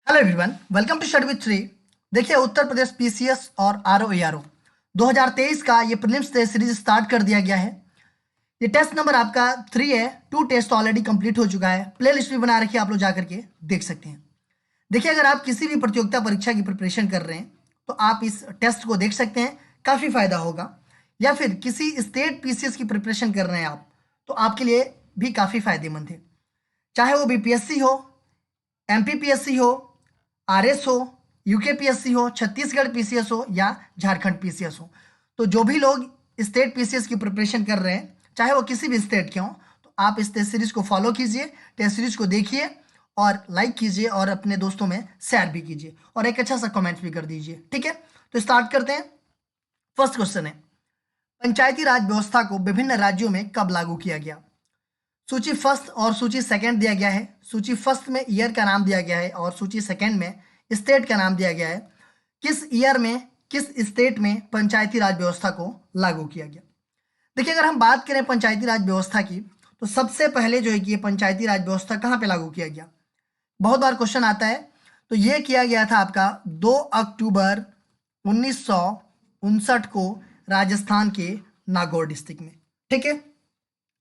Hello everyone, welcome to study with Shri. देखिए, उत्तर प्रदेश PCS और RO 2023 का ये प्रीलिम्स टेस्ट सीरीज स्टार्ट कर दिया गया है। ये टेस्ट नंबर आपका 3 है। 2 टेस्ट ऑलरेडी कंप्लीट हो चुका है। प्ले लिस्ट भी बना रखी है, आप लोग जा करके देख सकते हैं। देखिए, अगर आप किसी भी प्रतियोगिता परीक्षा की प्रिपरेशन कर रहे हैं तो आप इस टेस्ट को देख सकते हैं, काफ़ी फायदा होगा। या फिर किसी स्टेट पीसीएस की प्रिपरेशन कर रहे हैं आप, तो आपके लिए भी काफ़ी फायदेमंद है। चाहे वो बीपीएससी हो, एमपीपीएससी हो, आरएस हो, यूकेपीएससी हो, छत्तीसगढ़ पीसीएस हो या झारखंड पीसीएस हो, तो जो भी लोग स्टेट पीसीएस की प्रिपरेशन कर रहे हैं, चाहे वो किसी भी स्टेट के हों, तो आप इस टेस्ट सीरीज को फॉलो कीजिए, टेस्ट सीरीज को देखिए और लाइक कीजिए और अपने दोस्तों में शेयर भी कीजिए और एक अच्छा सा कमेंट भी कर दीजिए। ठीक है, तो स्टार्ट करते हैं। फर्स्ट क्वेश्चन है, पंचायती राज व्यवस्था को विभिन्न राज्यों में कब लागू किया गया? सूची फर्स्ट और सूची सेकंड दिया गया है। सूची फर्स्ट में ईयर का नाम दिया गया है और सूची सेकंड में स्टेट का नाम दिया गया है। किस ईयर में, किस स्टेट में पंचायती राज व्यवस्था को लागू किया गया? देखिए, अगर हम बात करें पंचायती राज व्यवस्था की, तो सबसे पहले जो है कि ये पंचायती राज व्यवस्था कहाँ पे लागू किया गया? बहुत बार क्वेश्चन आता है। तो ये किया गया था आपका 2 अक्टूबर 1959 को राजस्थान के नागौर डिस्ट्रिक्ट में। ठीक है,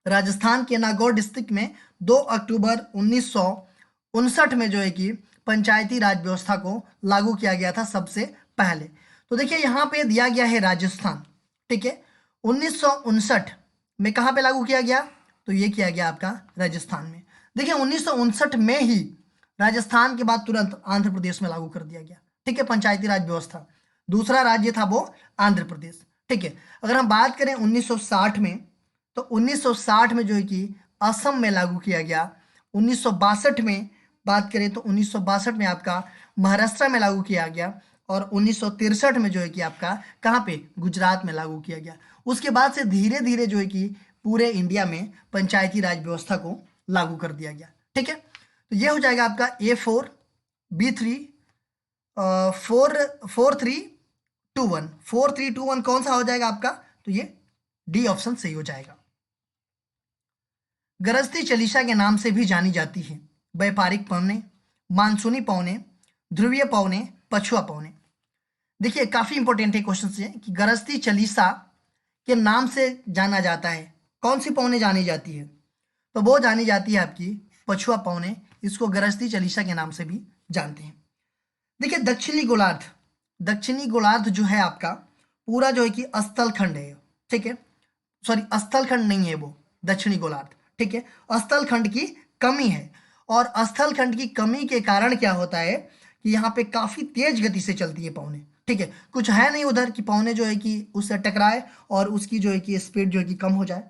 राजस्थान के नागौर डिस्ट्रिक्ट में 2 अक्टूबर 1959 में जो है कि पंचायती राज व्यवस्था को लागू किया गया था सबसे पहले। तो देखिए, यहाँ पे दिया गया है राजस्थान। ठीक है, 1959 में कहाँ पे लागू किया गया? तो ये किया गया आपका राजस्थान में। देखिए, 1959 में ही राजस्थान के बाद तुरंत आंध्र प्रदेश में लागू कर दिया गया। ठीक है, पंचायती राज व्यवस्था। दूसरा राज्य था वो आंध्र प्रदेश। ठीक है, अगर हम बात करें 1960 में, तो 1960 में जो है कि असम में लागू किया गया। 1962 में बात करें तो 1962 में आपका महाराष्ट्र में लागू किया गया और 1963 में जो है कि आपका कहाँ पे, गुजरात में लागू किया गया। उसके बाद से धीरे धीरे जो है कि पूरे इंडिया में पंचायती राज व्यवस्था को लागू कर दिया गया। ठीक है, तो ये हो जाएगा आपका A4 B3 4321 4321 कौन सा हो जाएगा आपका? तो ये डी ऑप्शन सही हो जाएगा। गरजती चालीसा के नाम से भी जानी जाती है। व्यापारिक पौने, मानसूनी पौने, ध्रुवीय पौने, पछुआ पौने। देखिए, काफी इंपॉर्टेंट है क्वेश्चन से कि गरजती चालीसा के नाम से जाना जाता है। कौन सी पौने जानी जाती है? तो वो जानी जाती है आपकी पछुआ पौने। इसको गरजती चालीसा के नाम से भी जानते हैं। देखिए, दक्षिणी गोलार्ध जो है आपका पूरा जो है कि स्थल खंड है। ठीक है, सॉरी, स्थल खंड नहीं है वो, दक्षिणी गोलार्ध। ठीक है, स्थल खंड की कमी है और स्थल खंड की कमी के कारण क्या होता है कि यहाँ पे काफी तेज गति से चलती है पौने। ठीक है, कुछ है नहीं उधर कि पौने जो है कि उससे टकराए और उसकी जो है कि स्पीड जो है कि कम हो जाए,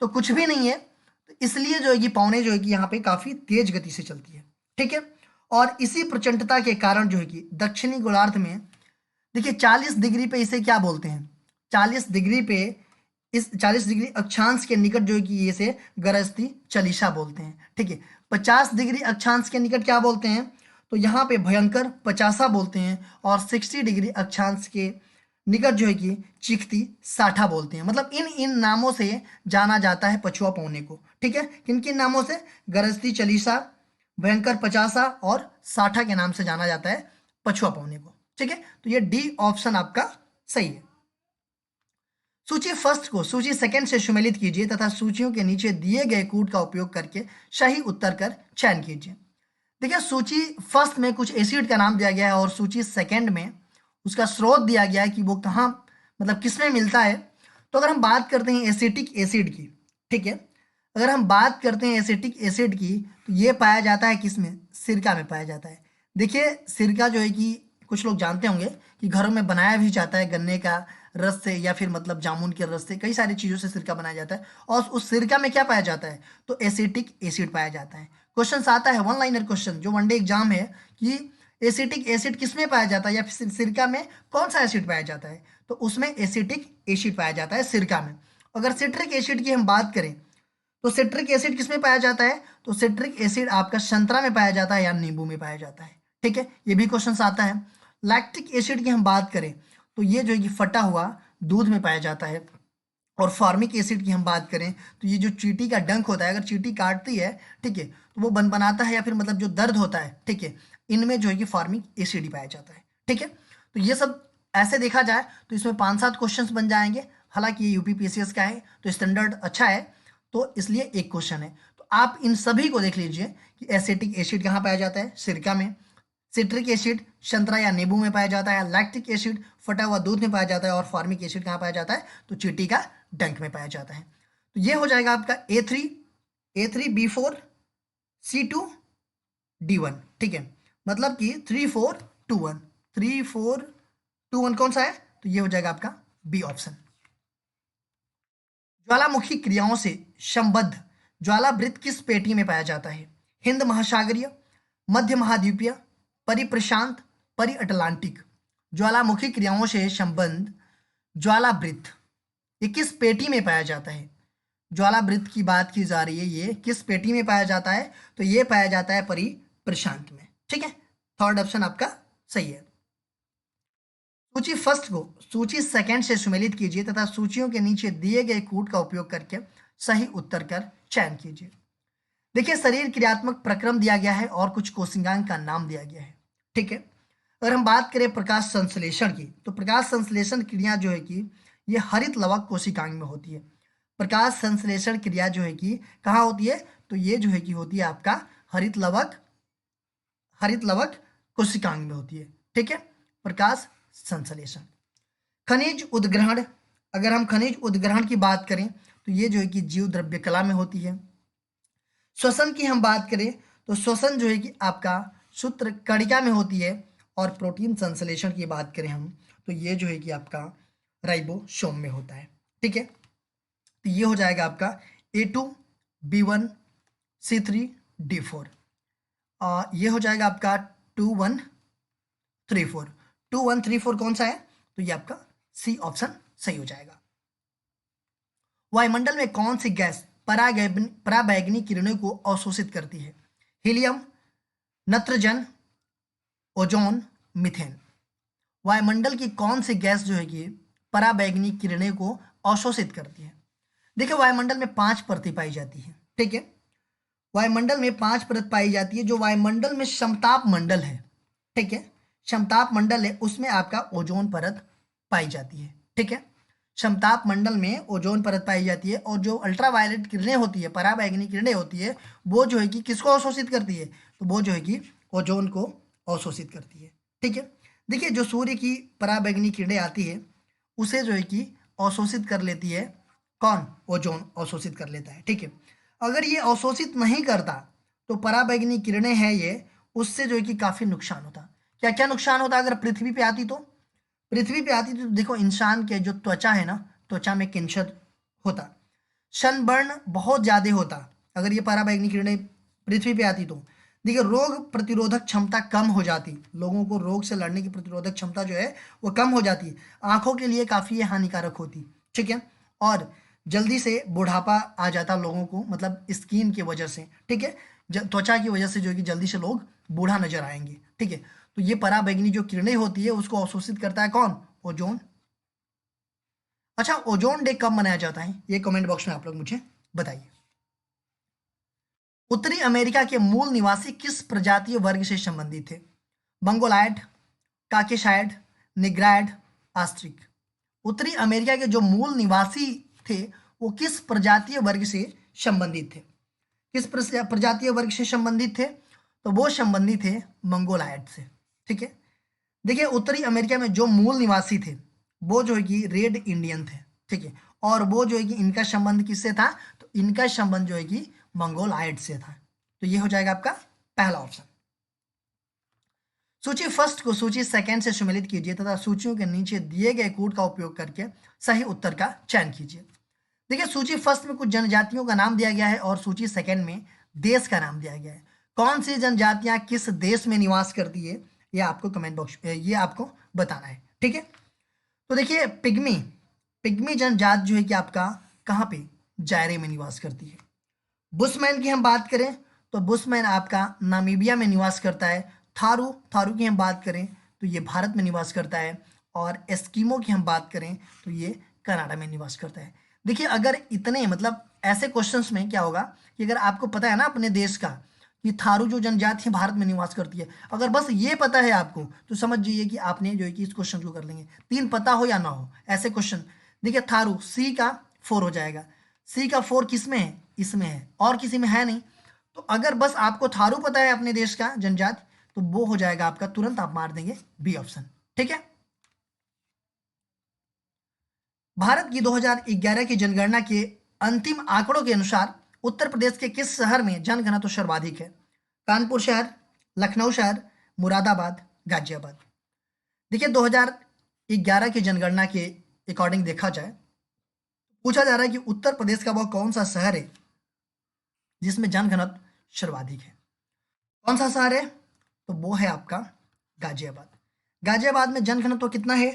तो कुछ भी नहीं है। तो इसलिए जो है कि पौने जो है कि यहाँ पे काफी तेज गति से चलती है। ठीक है, और इसी प्रचंडता के कारण जो है कि दक्षिणी गोलार्ध में देखिए 40 डिग्री पे इसे क्या बोलते हैं? 40 डिग्री पे, इस 40 डिग्री अक्षांश के निकट जो है कि इसे गरजती चालीसा बोलते हैं। ठीक है, 50 डिग्री अक्षांश के निकट क्या बोलते हैं? तो यहाँ पे भयंकर पचासा बोलते हैं और 60 डिग्री अक्षांश के निकट जो है कि चिकती साठा बोलते हैं। मतलब इन इन नामों से जाना जाता है पछुआ पौने को। ठीक है, किन किन नामों से? गरजती चालीसा, भयंकर पचासा और साठा के नाम से जाना जाता है पछुआ पौने को। ठीक है, तो ये डी ऑप्शन आपका सही है। सूची फर्स्ट को सूची सेकंड से सुमेलित कीजिए तथा सूचियों के नीचे दिए गए कूट का उपयोग करके सही उत्तर कर चयन कीजिए। देखिए, सूची फर्स्ट में कुछ एसिड का नाम दिया गया है और सूची सेकंड में उसका स्रोत दिया गया है कि वो कहाँ, मतलब किसमें मिलता है। तो अगर हम बात करते हैं एसिटिक एसिड की, ठीक है, अगर हम बात करते हैं एसिटिक एसिड की, तो ये पाया जाता है किसमें? सिरका में पाया जाता है। देखिए, सिरका जो है कि कुछ लोग जानते होंगे कि घरों में बनाया भी जाता है गन्ने का रस से या फिर मतलब जामुन के रस से, कई सारी चीज़ों से सिरका बनाया जाता है और उस सिरका में क्या पाया जाता है? तो एसिटिक एसिड पाया जाता है। क्वेश्चन आता है वन लाइनर क्वेश्चन जो वनडे एग्जाम है कि एसिटिक एसिड किस में पाया जाता है या फिर सिरका में कौन सा एसिड पाया जाता है? तो उसमें एसिटिक एसिड पाया जाता है सिरका में। अगर सिट्रिक एसिड की हम बात करें तो सिट्रिक एसिड किस में पाया जाता है? तो सिट्रिक एसिड आपका संतरा में पाया जाता है या नींबू में पाया जाता है। ठीक है, ये भी क्वेश्चन आता है। लैक्टिक एसिड की हम बात करें तो ये जो है कि फटा हुआ दूध में पाया जाता है और फॉर्मिक एसिड की हम बात करें तो ये जो चींटी का डंक होता है, अगर चींटी काटती है, ठीक है, तो वो बनाता है, या फिर मतलब जो दर्द होता है, ठीक है, इनमें जो है कि फॉर्मिक एसिड ही पाया जाता है। ठीक है, तो ये सब ऐसे देखा जाए तो इसमें 5-7 क्वेश्चंस बन जाएंगे। हालांकि ये यूपीपीसीएस का है तो स्टैंडर्ड अच्छा है, तो इसलिए एक क्वेश्चन है। तो आप इन सभी को देख लीजिए कि एसिटिक एसिड कहाँ पाया जाता है, सिरका में। सिट्रिक एसिड संतरा या नींबू में पाया जाता है। लैक्टिक एसिड फटा हुआ दूध में पाया जाता है। और फॉर्मिक एसिड कहाँ पाया जाता है, तो चींटी का डंक में पाया जाता है। तो ये हो जाएगा आपका A3B4C2D1। ठीक है, मतलब कि 3-4-2-1, 3-4-2-1 कौन सा है, तो ये हो जाएगा आपका बी ऑप्शन। ज्वालामुखी क्रियाओं से संबद्ध ज्वालावृत्त किस पेटी में पाया जाता है, हिंद महासागरीय, मध्य महाद्वीपीय, परिप्रशांत, परि अटलांटिक। ज्वालामुखी क्रियाओं से संबद्ध ज्वालावृत्त ये किस पेटी में पाया जाता है, ज्वालावृत्त की बात की जा रही है, ये किस पेटी में पाया जाता है, तो ये पाया जाता है परिप्रशांत में। ठीक है, थर्ड ऑप्शन आपका सही है। सूची फर्स्ट को सूची सेकंड से सुमेलित कीजिए तथा सूचियों के नीचे दिए गए कूट का उपयोग करके सही उत्तर का चयन कीजिए। देखिए, शरीर क्रियात्मक प्रक्रम दिया गया है और कुछ कोशिकांग का नाम दिया गया है। ठीक है, अगर हम बात करें प्रकाश संश्लेषण की, तो प्रकाश संश्लेषण क्रिया जो है कि ये हरित लवक कोशिकांग में होती है। प्रकाश संश्लेषण क्रिया जो है कि कहाँ होती है, तो ये जो है कि होती है आपका हरित लवक कोशिकांग में होती है। ठीक है, प्रकाश संश्लेषण। खनिज उद्ग्रहण, अगर हम खनिज उद्ग्रहण की बात करें तो ये जो है कि जीव द्रव्य कला में होती है। श्वसन की हम बात करें तो श्वसन जो है कि आपका सूत्र कणिका में होती है। और प्रोटीन संश्लेषण की बात करें हम तो ये जो है कि आपका राइबोसोम में होता है। ठीक है, तो ये हो जाएगा आपका A2B1C3D4। ये हो जाएगा आपका 2134। 2134 कौन सा है, तो ये आपका सी ऑप्शन सही हो जाएगा। वायुमंडल में कौन सी गैस पराबैंगनी किरणों को अवशोषित करती है, हीलियम, नत्रजन, ओजोन, मीथेन। वायुमंडल की कौन सी गैस जो है कि पराबैंगनी किरणें को अवशोषित करती है। देखिए, वायुमंडल में 5 परतें पाई जाती है। ठीक है, वायुमंडल में 5 परत पाई जाती है। जो वायुमंडल में समताप मंडल है, ठीक है, समताप मंडल है, उसमें आपका ओजोन परत पाई जाती है। ठीक है, समताप मंडल में ओजोन परत पाई जाती है। और जो अल्ट्रावायलेट किरणें होती है, पराबैंगनी किरणें होती है, वो जो है कि किसको अवशोषित करती है, तो वो जो है कि ओजोन को अवशोषित करती है। ठीक है, देखिए, जो सूर्य की पराबैंगनी किरणें आती है उसे जो है कि अवशोषित कर लेती है कौन, ओजोन अवशोषित कर लेता है। ठीक है, अगर ये अवशोषित नहीं करता तो पराबैंगनी किरणें हैं ये, उससे जो है कि काफी नुकसान होता। क्या क्या नुकसान होता अगर पृथ्वी पे आती तो, पृथ्वी पे आती तो देखो, इंसान के जो त्वचा है ना, त्वचा में कैंसर होता, सनबर्न बहुत ज्यादा होता अगर ये पराबैंगनी किरणें पृथ्वी पे आती तो। देखिए, रोग प्रतिरोधक क्षमता कम हो जाती, लोगों को रोग से लड़ने की प्रतिरोधक क्षमता जो है वो कम हो जाती। आंखों के लिए काफी ये हानिकारक होती। ठीक है, और जल्दी से बुढ़ापा आ जाता लोगों को, मतलब स्किन की वजह से। ठीक है, त्वचा की वजह से जो है कि जल्दी से लोग बूढ़ा नजर आएंगे। ठीक है, तो ये पराबैंगनी जो किरणें होती है उसको अवशोषित करता है कौन, ओजोन। अच्छा, ओजोन डे कब मनाया जाता है, ये कमेंट बॉक्स में आप लोग मुझे बताइए। उत्तरी अमेरिका के मूल निवासी किस प्रजातीय वर्ग से संबंधित थे, मंगोलायड, काकेशायड, निग्रायड, आस्ट्रिक। उत्तरी अमेरिका के जो मूल निवासी थे वो किस प्रजातीय वर्ग से संबंधित थे, किस प्रजातीय वर्ग से संबंधित थे, तो वो संबंधित थे मंगोलायड से। ठीक है, देखिए, उत्तरी अमेरिका में जो मूल निवासी थे वो जो है कि रेड इंडियन थे। ठीक है, और वो जो है कि इनका संबंध किससे था, तो इनका संबंध जो है कि मंगोलायड से था। तो ये हो जाएगा आपका पहला ऑप्शन। सूची फर्स्ट को सूची सेकंड से सुमेलित कीजिए तथा सूचियों के नीचे दिए गए कूट का उपयोग करके सही उत्तर का चयन कीजिए। देखिए, सूची फर्स्ट में कुछ जनजातियों का नाम दिया गया है और सूची सेकंड में देश का नाम दिया गया है। कौन सी जनजातियां किस देश में निवास करती है ये आपको कमेंट बॉक्स ये आपको बताना है। ठीक है, तो देखिए, पिग्मी पिग्मी जनजात जो है कि आपका कहाँ पे, जायरे में निवास करती है। बुशमैन की हम बात करें तो बुशमैन आपका नामीबिया में निवास करता है। थारू थारू की हम बात करें तो ये भारत में निवास करता है। और एस्किमो की हम बात करें तो ये कनाडा में निवास करता है। देखिए अगर इतने मतलब ऐसे क्वेश्चंस में क्या होगा कि अगर आपको पता है ना अपने देश का कि थारू जो जनजाति है भारत में निवास करती है, अगर बस ये पता है आपको तो समझ जाइए कि आपने जो है कि इस क्वेश्चन को कर लेंगे। तीन पता हो या ना हो ऐसे क्वेश्चन। देखिए थारू सी का 4 हो जाएगा, सी का 4 किस में है, इसमें है, और किसी में है नहीं। तो अगर बस आपको थारू पता है अपने देश का जनजाति तो वो हो जाएगा आपका, तुरंत आप मार देंगे बी ऑप्शन। ठीक है। भारत की 2011 की जनगणना के अंतिम आंकड़ों के अनुसार उत्तर प्रदेश के किस शहर में जनघनत्व सर्वाधिक है? कानपुर शहर, लखनऊ शहर, मुरादाबाद, गाजियाबाद। देखिए 2011 की जनगणना के अकॉर्डिंग देखा जाए, पूछा जा रहा है कि उत्तर प्रदेश का वह कौन सा शहर है जिसमें जनघनत्व सर्वाधिक है। कौन सा शहर है? तो वो है आपका गाजियाबाद। गाजियाबाद में जनघनत्व कितना है?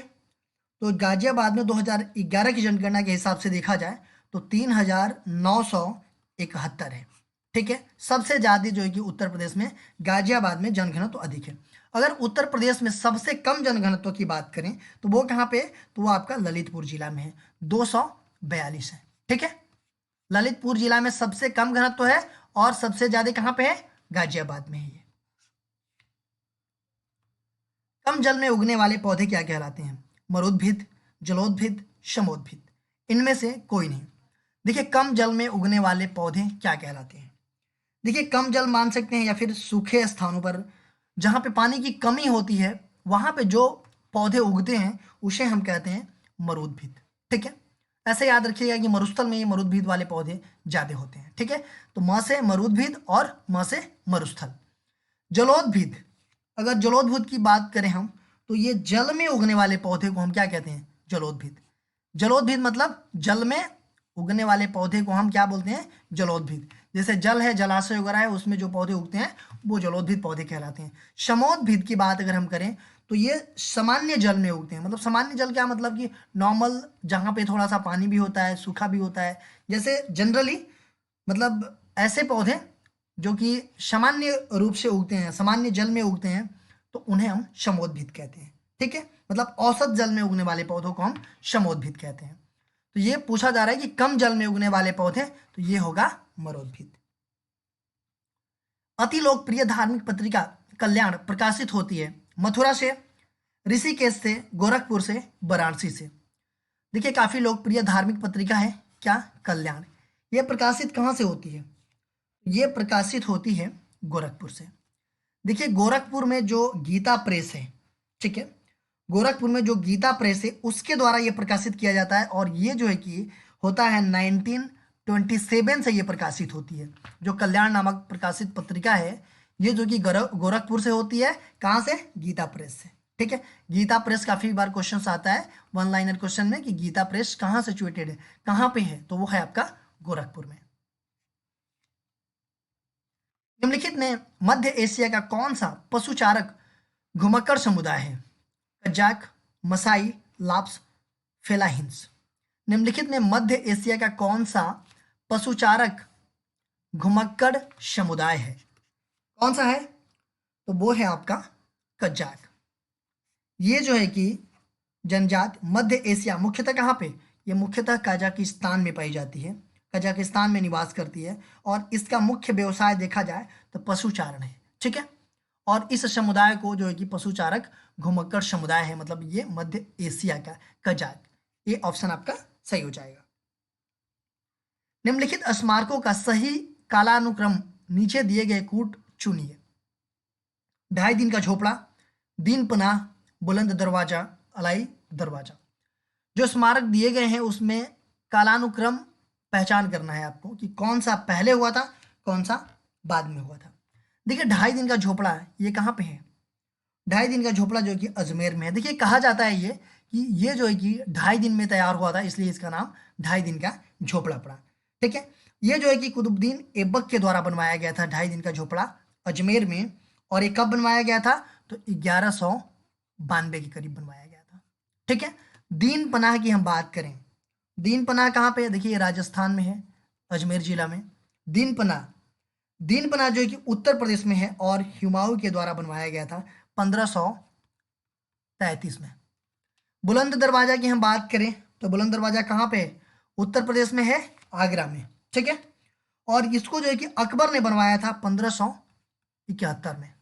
तो गाजियाबाद में 2011 की जनगणना के हिसाब से देखा जाए तो 3,971 है। ठीक है, सबसे ज़्यादा जो है कि उत्तर प्रदेश में गाजियाबाद में जनघनत्व अधिक है। अगर उत्तर प्रदेश में सबसे कम जनघनत्व की बात करें तो वो कहाँ पे है? तो वो आपका ललितपुर जिला में है, 242 है। ठीक है, ललितपुर जिला में सबसे कम घनत्व है और सबसे ज्यादा कहाँ पे है? गाजियाबाद में है ये। कम जल में उगने वाले पौधे क्या कहलाते हैं? मरुद्भिद, जलोद्भिद, शमोद्भिद। इनमें से कोई नहीं। देखिए कम जल में उगने वाले पौधे क्या कहलाते हैं? देखिए कम जल मान सकते हैं या फिर सूखे स्थानों पर जहाँ पे पानी की कमी होती है वहाँ पे जो पौधे उगते हैं उसे हम कहते हैं मरुद्भिद। ठीक है, ऐसे याद रखिएगा कि मरुस्थल में ये मरुद्भिद वाले पौधे ज़्यादा होते हैं। ठीक है, तो म से मरुद्भिद और म से मरुस्थल। जलोद्भिद, अगर जलोद्भिद की बात करें हम तो ये जल में उगने वाले पौधे को हम क्या कहते हैं? जलोद्भिद। जलोद्भिद मतलब जल में उगने वाले पौधे को हम क्या बोलते हैं? जलोद्भिद। जैसे जल है, जलाशय वगैरह है, उसमें जो पौधे उगते हैं वो जलोद्भिद पौधे कहलाते हैं। शमोद्भिद की बात अगर हम करें तो ये सामान्य जल में उगते हैं। मतलब सामान्य जल क्या मतलब कि नॉर्मल जहाँ पे थोड़ा सा पानी भी होता है, सूखा भी होता है, जैसे जनरली मतलब ऐसे पौधे जो कि सामान्य रूप से उगते हैं, सामान्य जल में उगते हैं, तो उन्हें हम शमोद्भिद कहते हैं। ठीक है, मतलब औसत जल में उगने वाले पौधों को हम शमोद्भिद कहते हैं। तो ये पूछा जा रहा है कि कम जल में उगने वाले पौधे, तो ये होगा मरोद्भिद। अति लोकप्रिय धार्मिक पत्रिका कल्याण प्रकाशित होती है मथुरा से, ऋषिकेश से, गोरखपुर से, वाराणसी से। देखिए काफी लोकप्रिय धार्मिक पत्रिका है क्या? कल्याण। यह प्रकाशित कहाँ से होती है? ये प्रकाशित होती है गोरखपुर से। देखिए गोरखपुर में जो गीता प्रेस है, ठीक है, गोरखपुर में जो गीता प्रेस है उसके द्वारा ये प्रकाशित किया जाता है और ये जो है कि होता है 1927 से ये प्रकाशित होती है। जो कल्याण नामक प्रकाशित पत्रिका है ये जो कि गोरखपुर से होती है। कहाँ से? गीता प्रेस से। ठीक है, गीता प्रेस काफी बार क्वेश्चन आता है वन लाइनर क्वेश्चन में कि गीता प्रेस कहाँ सिचुएटेड है, कहाँ पे है? तो वो है आपका गोरखपुर में। निम्नलिखित में मध्य एशिया का कौन सा पशुचारक घुमक्कड़ समुदाय है? Kazakh, Maasai, Lapps, Fellahins. निम्नलिखित में मध्य एशिया का कौन सा पशुचारक घुमक्कड़ समुदाय है? कौन सा है? तो वो है आपका कजाक। ये जो है कि जनजाति मध्य एशिया मुख्यतः कहाँ पे? ये मुख्यतः कजाकिस्तान में पाई जाती है, कजाकिस्तान में निवास करती है और इसका मुख्य व्यवसाय देखा जाए तो पशुचारण है। ठीक है, और इस समुदाय को जो है कि पशुचारक घुमक्कड़ समुदाय है, मतलब ये मध्य एशिया का कजाक। ये ऑप्शन आपका सही हो जाएगा। निम्नलिखित स्मारकों का सही कालानुक्रम नीचे दिए गए कूट चुनिए। 2.5 दिन का झोपड़ा, दीन पनाह, बुलंद दरवाजा, अलाई दरवाजा। जो स्मारक दिए गए हैं उसमें कालानुक्रम पहचान करना है आपको कि कौन सा पहले हुआ था, कौन सा बाद में हुआ था। देखिए 2.5 दिन का झोपड़ा ये कहाँ पे है? 2.5 दिन का झोपड़ा जो कि अजमेर में है। देखिए कहा जाता है ये कि ये जो है कि 2.5 दिन में तैयार हुआ था, इसलिए इसका नाम 2.5 दिन का झोपड़ा पड़ा। ठीक है, ये जो है कि कुतुबुद्दीन ऐबक के द्वारा बनवाया गया था 2.5 दिन का झोपड़ा अजमेर में। और ये कब बनवाया गया था? तो 1192 के करीब बनवाया गया था। ठीक है, दीन पनाह की हम बात करें, दीन पनाह कहाँ पे है? देखिए राजस्थान में है, अजमेर जिला में। दीन पनाह जो है कि उत्तर प्रदेश में है और हुमायूं के द्वारा बनवाया गया था 1533 में। बुलंद दरवाजा की हम बात करें तो बुलंद दरवाजा कहाँ पे है? उत्तर प्रदेश में है, आगरा में, ठीक है। और इसको जो है कि अकबर ने बनवाया था 1571 में।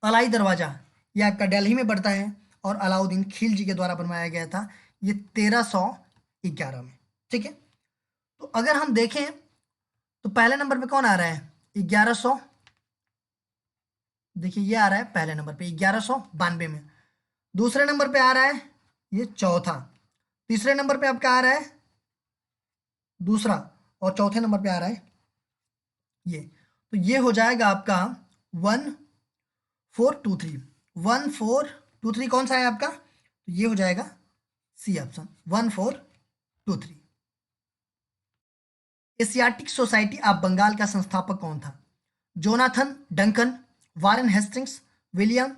अलाई दरवाजा यह आपका दिल्ली में पड़ता है और अलाउद्दीन खिलजी के द्वारा बनवाया गया था ये 1311 में, ठीक है। तो अगर हम देखें तो पहले नंबर पे कौन आ रहा है, 1100, देखिए ये आ रहा है पहले नंबर पे 1192 में। दूसरे नंबर पे आ रहा है ये चौथा, तीसरे नंबर पे आपका आ रहा है दूसरा, और चौथे नंबर पे आ रहा है ये। तो ये हो जाएगा आपका 1423। 1423 कौन सा है आपका, तो ये हो जाएगा C option 1423। Asiatic Society of Bengal का संस्थापक कौन था, Jonathan Duncan, Warren Hastings, William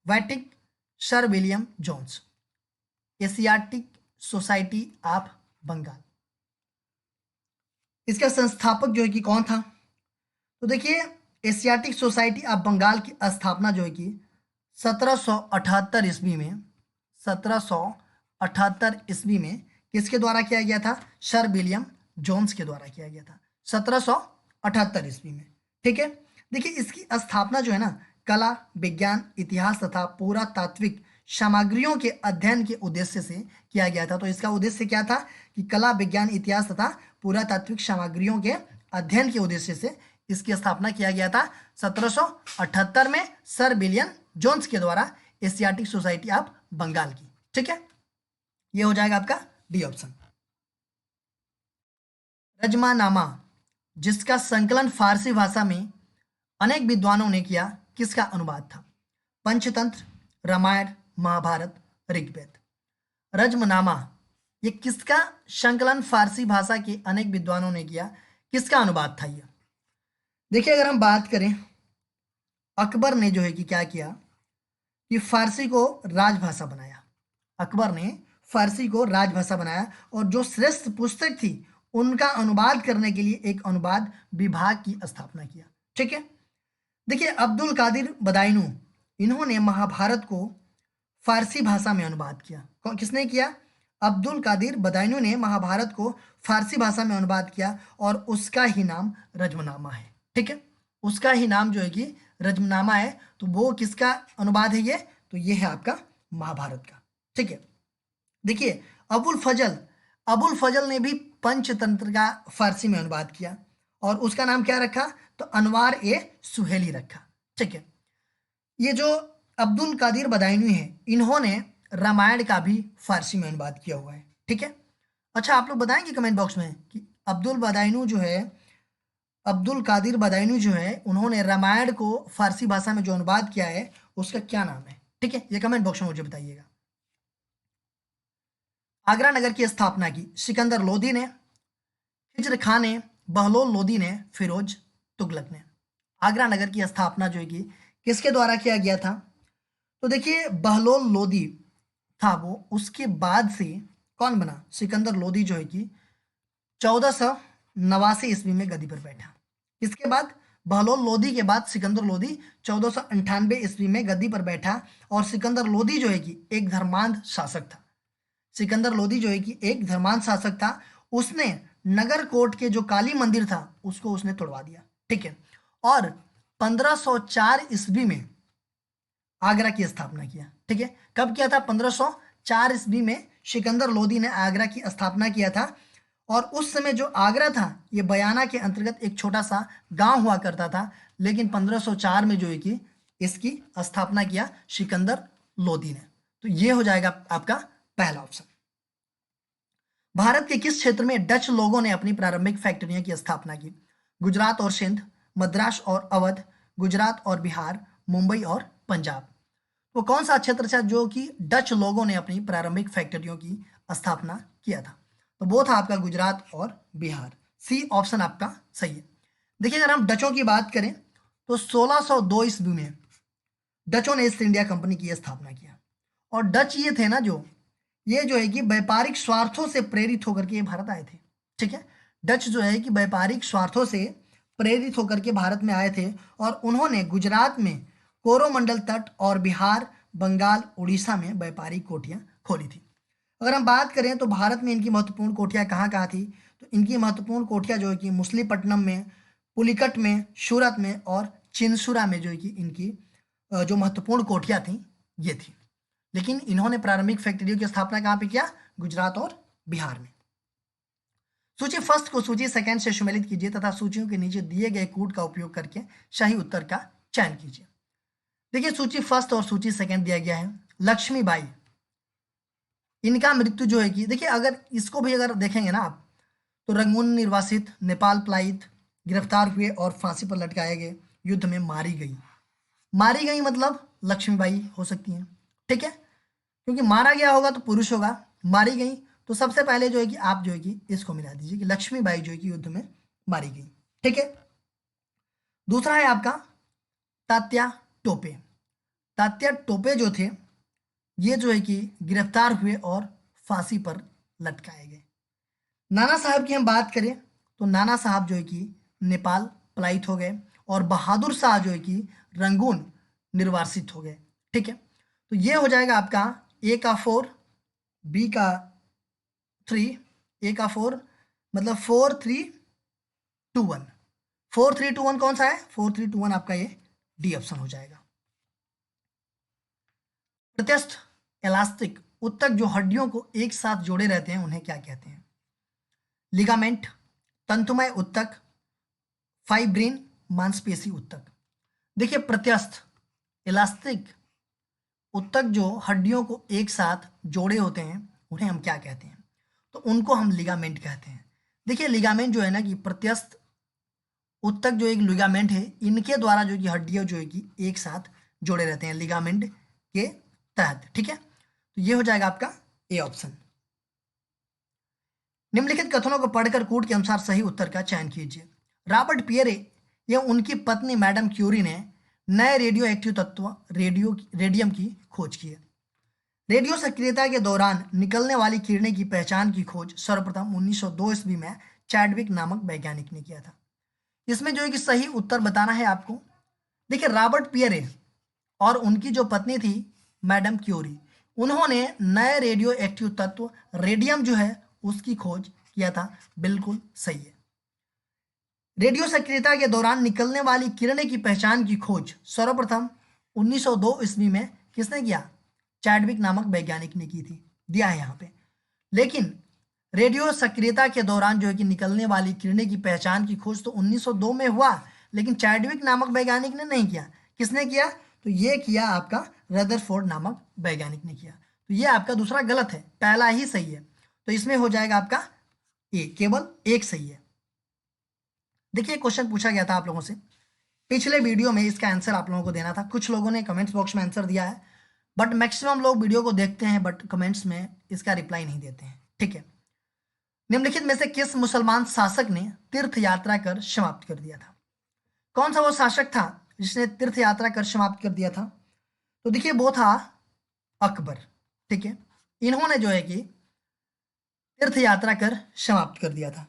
Wattick, sir William Jones. Asiatic Society of Bengal, इसका संस्थापक जो है कि कौन था, तो देखिए एशियाटिक सोसाइटी ऑफ बंगाल की स्थापना जो है कि 1778 ईस्वी में, 1778 ईस्वी में किसके द्वारा किया गया था, सर विलियम जोन्स के द्वारा किया गया था 1778 ईस्वी में, ठीक है। देखिए इसकी स्थापना जो है ना कला, विज्ञान, इतिहास तथा पुरातात्विक सामग्रियों के अध्ययन के उद्देश्य से किया गया था। तो इसका उद्देश्य क्या था कि कला, विज्ञान, इतिहास तथा पुरातात्विक सामग्रियों के अध्ययन के उद्देश्य से इसकी स्थापना किया गया था 1778 में सर विलियम जोन्स के द्वारा एशियाटिक सोसाइटी ऑफ बंगाल की, ठीक है। ये हो जाएगा आपका डी ऑप्शन। रजमानामा जिसका संकलन फारसी भाषा में अनेक विद्वानों ने किया, किसका अनुवाद था, पंचतंत्र, रामायण, महाभारत, ऋग्वेद। रजमनामा ये किसका संकलन फारसी भाषा के अनेक विद्वानों ने किया, किसका अनुवाद था ये। देखिए अगर हम बात करें, अकबर ने जो है कि क्या किया कि फारसी को राजभाषा बनाया। अकबर ने फारसी को राजभाषा बनाया और जो श्रेष्ठ पुस्तक थी उनका अनुवाद करने के लिए एक अनुवाद विभाग की स्थापना किया, ठीक है। देखिए अब्दुल कादिर बदायूनी, इन्होंने महाभारत को फारसी भाषा में अनुवाद किया। किसने किया, अब्दुल कादिर बदायूनी ने महाभारत को फारसी भाषा में अनुवाद किया और उसका ही नाम रजमनामा है, ठीक है। उसका ही नाम जो है कि रजमनामा है। तो वो किसका अनुवाद है ये, तो ये है आपका महाभारत का, ठीक है। देखिए अबुल फजल ने भी पंचतंत्र का फारसी में अनुवाद किया और उसका नाम क्या रखा, तो अनवार ए सुहेली रखा, ठीक है। ये जो अब्दुल कादिर बदायूनी है, इन्होंने रामायण का भी फारसी में अनुवाद किया हुआ है, ठीक है। अच्छा आप लोग बताएंगे कमेंट बॉक्स में कि अब्दुल कादिर बदायूनी जो है उन्होंने रामायण को फारसी भाषा में जो अनुवाद किया है उसका क्या नाम है, ठीक है। ये कमेंट बॉक्स में मुझे बताइएगा। आगरा नगर की स्थापना की सिकंदर लोदी ने, हिजर खां ने, बहलोल लोदी ने, फिरोज तुगलक ने। आगरा नगर की स्थापना जो है कि किसके द्वारा किया गया था, तो देखिए बहलोल लोदी था वो, उसके बाद से कौन बना, सिकंदर लोदी जो है कि 1489 ईस्वी में गद्दी पर बैठा। इसके बाद बहलोल लोदी के बाद सिकंदर लोदी 1498 ईस्वी में गद्दी पर बैठा और सिकंदर लोदी जो है कि एक धर्मांध शासक था। सिकंदर लोदी जो है कि एक धर्मांध शासक था। उसने नगर कोट के जो काली मंदिर था उसको उसने तोड़वा दिया, ठीक है। और 1504 ईस्वी में आगरा की स्थापना किया, ठीक है। कब किया था, 1504 ईस्वी में सिकंदर लोदी ने आगरा की स्थापना किया था। और उस समय जो आगरा था ये बयाना के अंतर्गत एक छोटा सा गांव हुआ करता था, लेकिन 1504 में जो है कि इसकी स्थापना किया सिकंदर लोदी ने। तो ये हो जाएगा आपका पहला ऑप्शन। भारत के किस क्षेत्र में डच लोगों ने अपनी प्रारंभिक फैक्ट्रियों की स्थापना की, गुजरात और सिंध, मद्रास और अवध, गुजरात और बिहार, मुंबई और पंजाब। तो कौन सा क्षेत्र था जो कि डच लोगों ने अपनी प्रारंभिक फैक्ट्रियों की स्थापना किया था, तो वो था आपका गुजरात और बिहार। सी ऑप्शन आपका सही है। देखिए अगर हम डचों की बात करें तो 1602 ईस्वी में डचों ने ईस्ट इंडिया कंपनी की स्थापना किया। और डच ये थे ना ये जो है कि व्यापारिक स्वार्थों से प्रेरित होकर के भारत आए थे, ठीक है। डच जो है कि व्यापारिक स्वार्थों से प्रेरित होकर के भारत में आए थे और उन्होंने गुजरात में कोरोमंडल तट और बिहार, बंगाल, उड़ीसा में व्यापारिक कोठियां खोली थी। अगर हम बात करें तो भारत में इनकी महत्वपूर्ण कोठियाँ कहाँ कहाँ थी, तो इनकी महत्वपूर्ण कोठियाँ जो है कि मछलीपट्टनम में, पुलिकट में, सूरत में और चिंसुरा में जो है कि इनकी जो महत्वपूर्ण कोठियाँ थी ये थी। लेकिन इन्होंने प्रारंभिक फैक्ट्रियों की स्थापना कहाँ पे किया, गुजरात और बिहार में। सूची फर्स्ट को सूची सेकंड से सम्मिलित कीजिए तथा सूचियों के नीचे दिए गए कूट का उपयोग करके सही उत्तर का चयन कीजिए। देखिए सूची फर्स्ट और सूची सेकंड दिया गया है। लक्ष्मीबाई, इनका मृत्यु जो है कि देखिए अगर इसको भी अगर देखेंगे ना आप, तो रंगून निर्वासित, नेपाल पलायित, गिरफ्तार हुए और फांसी पर लटकाए गए, युद्ध में मारी गई। मारी गई मतलब लक्ष्मीबाई हो सकती हैं, ठीक है, क्योंकि मारा गया होगा तो पुरुष होगा, मारी गई तो सबसे पहले जो है कि आप जो है कि इसको मिला दीजिए कि लक्ष्मीबाई जो है कि युद्ध में मारी गई, ठीक है। दूसरा है आपका तात्या टोपे। तात्या टोपे जो थे ये जो है कि गिरफ्तार हुए और फांसी पर लटकाए गए। नाना साहब की हम बात करें तो नाना साहब जो है कि नेपाल पलायित हो गए और बहादुर शाह जो है कि रंगून निर्वासित हो गए, ठीक है। तो ये हो जाएगा आपका ए का 4, बी का 3, ए का 4 मतलब 4 3 2 1, 4 3 2 1 कौन सा है, 4 3 2 1 आपका ये डी ऑप्शन हो जाएगा। प्रत्यस्थ इलास्टिक उत्तक जो हड्डियों को एक साथ जोड़े रहते हैं उन्हें क्या कहते हैं, लिगामेंट, तंतुमय उत्तक, फाइब्रिन, मांसपेशी उत्तक। देखिए प्रत्यस्थ इलास्टिक उत्तक जो हड्डियों को एक साथ जोड़े होते हैं उन्हें हम क्या कहते हैं, तो उनको हम लिगामेंट कहते हैं। देखिए लिगामेंट जो है ना कि प्रत्यस्थ उत्तक जो एक लिगामेंट है, इनके द्वारा जो कि हड्डियां जो है कि एक साथ जोड़े रहते हैं लिगामेंट के तहत, ठीक है। तो ये हो जाएगा आपका ए ऑप्शन। निम्नलिखित कथनों को पढ़कर कूट के अनुसार सही उत्तर का चयन कीजिए। रॉबर्ट पियरे या उनकी पत्नी मैडम क्यूरी ने नए रेडियो एक्टिव तत्व रेडियम की खोज की है। रेडियो सक्रियता के दौरान निकलने वाली किरणें की पहचान की खोज सर्वप्रथम 1902 ईस्वी में चैडविक नामक वैज्ञानिक ने किया था। इसमें जो है कि सही उत्तर बताना है आपको। देखिए रॉबर्ट पियरे और उनकी जो पत्नी थी मैडम क्यूरी, उन्होंने नए रेडियो एक्टिव तत्व रेडियम जो है उसकी खोज किया था, बिल्कुल सही है। रेडियो सक्रियता के दौरान निकलने वाली किरणें की पहचान की खोज सर्वप्रथम 1902 ईस्वी में किसने किया, चैडविक नामक वैज्ञानिक ने की थी, दिया है यहाँ पे। लेकिन रेडियो सक्रियता के दौरान जो है कि निकलने वाली किरणें की पहचान की खोज तो 1902 में हुआ, लेकिन चैडविक नामक वैज्ञानिक ने नहीं किया। किसने किया, तो ये किया आपका रदरफोर्ड नामक वैज्ञानिक ने किया। तो ये आपका दूसरा गलत है, पहला ही सही है। तो इसमें हो जाएगा आपका ए, केवल एक सही है। देखिए क्वेश्चन पूछा गया था आप लोगों से पिछले वीडियो में, इसका आंसर आप लोगों को देना था। कुछ लोगों ने कमेंट्स बॉक्स में आंसर दिया है, बट मैक्सिमम लोग वीडियो को देखते हैं बट कमेंट्स में इसका रिप्लाई नहीं देते हैं, ठीक है। निम्नलिखित में से किस मुसलमान शासक ने तीर्थ यात्रा कर समाप्त कर दिया था। कौन सा वो शासक था जिसने तीर्थ यात्रा कर समाप्त कर दिया था, तो देखिए वो था अकबर, ठीक है। इन्होंने जो है कि तीर्थ यात्रा कर समाप्त कर दिया था।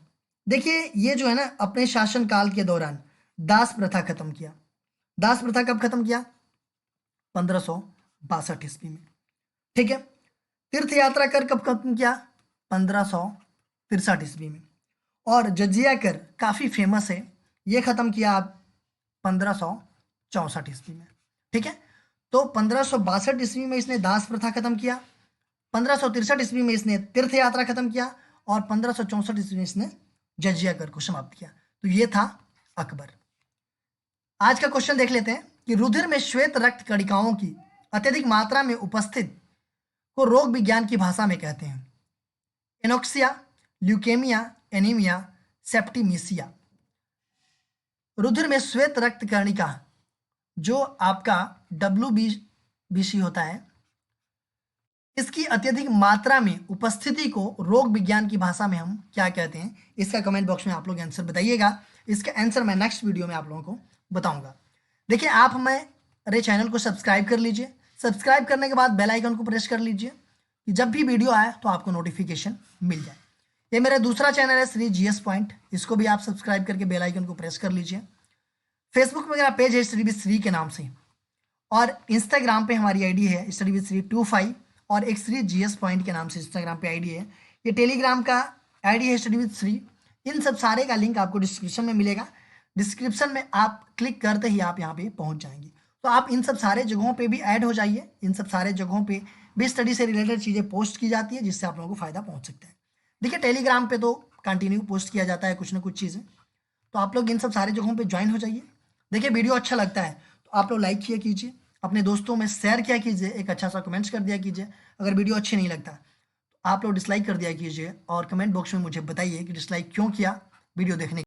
देखिए ये जो है ना अपने शासन काल के दौरान दास प्रथा खत्म किया। दास प्रथा कब खत्म किया, 1562 ईस्वी में, ठीक है। तीर्थ यात्रा कर कब खत्म किया, 1563 ईस्वी में। और जजिया कर काफी फेमस है, ये खत्म किया आप 1564 ईस्वी में, ठीक है। तो 1562 ईस्वी में इसने दास प्रथा खत्म किया, 1563 ईस्वी में इसने तीर्थ यात्रा खत्म किया और 1564 ईस्वी में इसने जजिया कर को समाप्त किया। तो ये था अकबर। आज का क्वेश्चन देख लेते हैं कि रुधिर में श्वेत रक्त कणिकाओं की अत्यधिक मात्रा में उपस्थित को रोग विज्ञान की भाषा में कहते हैं, एनोक्सिया, ल्यूकेमिया, एनीमिया, सेप्टिमिसिया। रुधिर में श्वेत रक्त कणिका जो आपका WBC होता है, इसकी अत्यधिक मात्रा में उपस्थिति को रोग विज्ञान की भाषा में हम क्या कहते हैं, इसका कमेंट बॉक्स में आप लोग आंसर बताइएगा। इसका आंसर मैं नेक्स्ट वीडियो में आप लोगों को बताऊंगा। देखिए आप हमारे चैनल को सब्सक्राइब कर लीजिए, सब्सक्राइब करने के बाद बेल आइकन को प्रेस कर लीजिए कि जब भी वीडियो आए तो आपको नोटिफिकेशन मिल जाए। ये मेरा दूसरा चैनल है श्री GS पॉइंट, इसको भी आप सब्सक्राइब करके बेल आइकन को प्रेस कर लीजिए। फेसबुक में मेरा पेज है स्टडी विद श्री के नाम से, और इंस्टाग्राम पे हमारी ID है स्टडी विद श्री 25, और x3 GS पॉइंट के नाम से इंस्टाग्राम पे आईडी है। ये टेलीग्राम का आईडी है स्टडी विद श्री। इन सब सारे का लिंक आपको डिस्क्रिप्शन में मिलेगा। डिस्क्रिप्शन में आप क्लिक करते ही आप यहाँ पे पहुँच जाएंगे। तो आप इन सब सारे जगहों पे भी ऐड हो जाइए। इन सब सारे जगहों पे भी स्टडी से रिलेटेड चीज़ें पोस्ट की जाती है, जिससे आप लोगों को फ़ायदा पहुँच सकता है। देखिए टेलीग्राम पे तो कंटिन्यू पोस्ट किया जाता है कुछ ना कुछ चीज़ें, तो आप लोग इन सब सारे जगहों पे ज्वाइन हो जाइए। देखिए वीडियो अच्छा लगता है तो आप लोग लाइक किया कीजिए, अपने दोस्तों में शेयर किया कीजिए, एक अच्छा सा कमेंट्स कर दिया कीजिए। अगर वीडियो अच्छी नहीं लगता तो आप लोग डिसलाइक कर दिया कीजिए और कमेंट बॉक्स में मुझे बताइए कि डिसलाइक क्यों किया वीडियो देखने